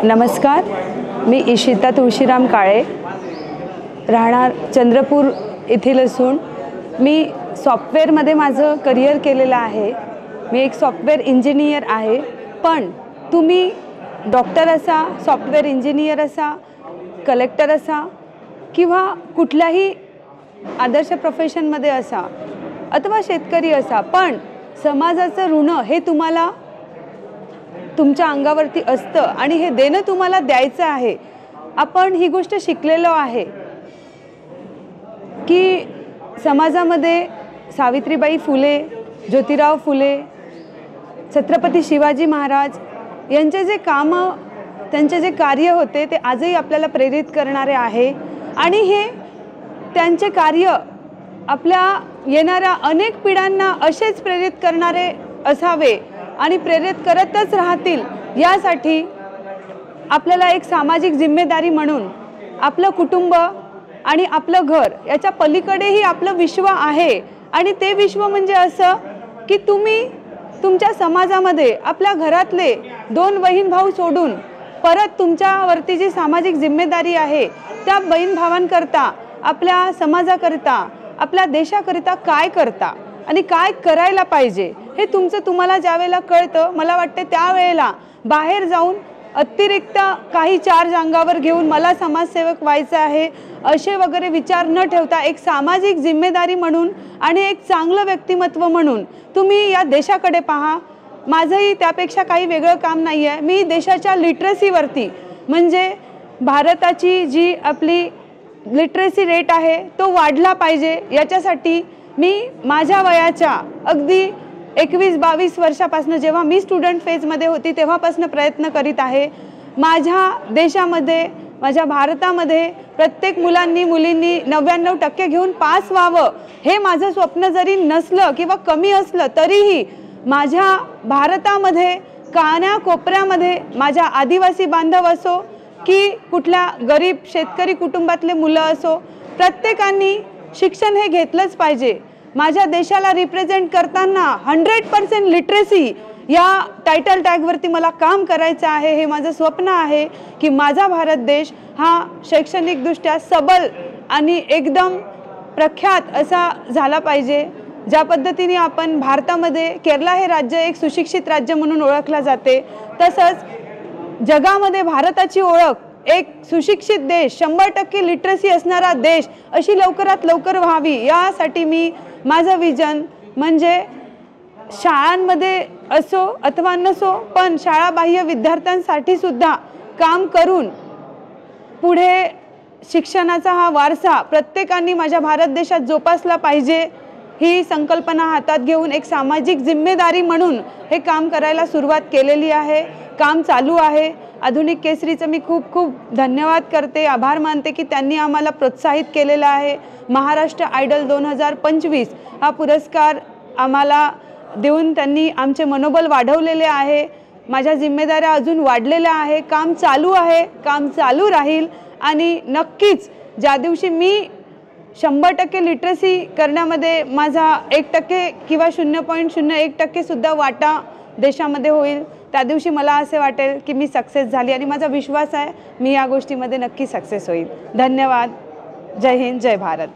नमस्कार, मी इशिता तुळशीराम काळे, राहणार चंद्रपूर येथील असून मी सॉफ्टवेअरमध्ये माझं करिअर केलेलं आहे। मी एक सॉफ्टवेअर इंजिनियर आहे। पण तुम्ही डॉक्टर असा, सॉफ्टवेअर इंजिनियर असा, कलेक्टर असा किंवा कुठल्याही आदर्श प्रोफेशनमध्ये असा अथवा शेतकरी असा, पण समाजाचं ऋण हे तुम्हाला तुमच्या अंगावरती असतं आणि हे देणं तुम्हाला द्यायचं आहे। आपण ही गोष्ट शिकलेलो आहे की समाजामध्ये सावित्रीबाई फुले, ज्योतिराव फुले, छत्रपती शिवाजी महाराज यांचे जे काम, त्यांचे जे कार्य होते ते आजही आपल्याला प्रेरित करणारे आहे आणि हे त्यांचे कार्य आपल्या येणाऱ्या अनेक पिढ्यांना असेच प्रेरित करणारे असावे आणि प्रेरित करतच राहतील। यासाठी आपल्याला एक सामाजिक जिम्मेदारी म्हणून आपलं कुटुंब आणि आपलं घर याच्या पलीकडेही आपलं विश्व आहे आणि ते विश्व म्हणजे असं की तुम्ही तुमच्या समाजामध्ये आपल्या घरातले 2 बहीण भाऊ सोडून परत तुमच्यावरती जी सामाजिक जिम्मेदारी आहे त्या बहीण भावांकरता, आपल्या समाजाकरिता, आपल्या देशाकरिता काय करता आणि काय करायला पाहिजे हे तुम्हाला ज्यावेळेला कळतं, मला वाटते त्यावेळेला बाहेर जाऊन अतिरिक्त काही चार्ज अंगावर घेऊन मला समाजसेवक व्हायचं आहे असे वगैरे विचार न ठेवता एक सामाजिक जिम्मेदारी म्हणून आणि एक चांगलं व्यक्तिमत्व म्हणून तुम्ही या देशाकडे पहा। माझंही त्यापेक्षा काही वेगळं काम नाही आहे। मी देशाच्या लिटरसीवरती, म्हणजे भारताची जी आपली लिटरसी रेट आहे तो वाढला पाहिजे याच्यासाठी मी माझ्या वयाच्या अगदी 21-22 वर्षापासून, जेव्हा मी स्टुडंट फेजमध्ये होती तेव्हापासून प्रयत्न करीत आहे। माझ्या देशामध्ये, माझ्या भारतामध्ये प्रत्येक मुलांनी मुलींनी 99% घेऊन पास व्हावं हे माझं स्वप्न जरी नसलं किंवा कमी असलं तरीही माझ्या भारतामध्ये कानाकोपऱ्यामध्ये माझ्या आदिवासी बांधव असो की कुठल्या गरीब शेतकरी कुटुंबातले मुलं असो, प्रत्येकाने शिक्षण हे घेतलंच पाहिजे। माझ्या देशाला रिप्रेझेंट करताना 100% लिटरसी या टायटल टॅगवरती मला काम करायचं आहे। हे माझं स्वप्न आहे की माझा भारत देश हा शैक्षणिकदृष्ट्या सबल आणि एकदम प्रख्यात असा झाला पाहिजे। ज्या पद्धतीने आपण भारतामध्ये केरळ हे राज्य एक सुशिक्षित राज्य म्हणून ओळखला जाते, तसंच जगामध्ये भारताची ओळख एक सुशिक्षित देश, 100% लिटरसी असणारा देश अशी लवकरात लवकर व्हावी यासाठी मी माझं विजन म्हणजे शाळांमध्ये असो अथवा नसो पण शाळाबाह्य विद्यार्थ्यांसाठी सुद्धा काम करून पुढे शिक्षणाचा हा वारसा प्रत्येकाने माझ्या भारत देशात जोपासला पाहिजे ही संकल्पना हातात घेऊन एक सामाजिक जिम्मेदारी म्हणून हे काम करायला सुरुवात केलेली आहे। काम चालू आहे। आधुनिक केसरीचं मी खूप खूप धन्यवाद करते, आभार मानते की त्यांनी आम्हाला प्रोत्साहित केलेलं आहे। महाराष्ट्र आयडल 2025 हा पुरस्कार आम्हाला देऊन त्यांनी आमचे मनोबल वाढवलेले आहे। माझ्या जिम्मेदाऱ्या अजून वाढलेल्या आहे। काम चालू आहे, काम चालू राहील आणि नक्कीच ज्या दिवशी मी 100% लिटरसी करण्यामध्ये माझा 1% किंवा 0.01% सुद्धा वाटा देशामध्ये होईल, त्या दिवशी मला असे वाटेल की मी सक्सेस झाली आणि माझा विश्वास आहे मी या गोष्टीमध्ये नक्की सक्सेस होईल। धन्यवाद। जय हिंद, जय भारत।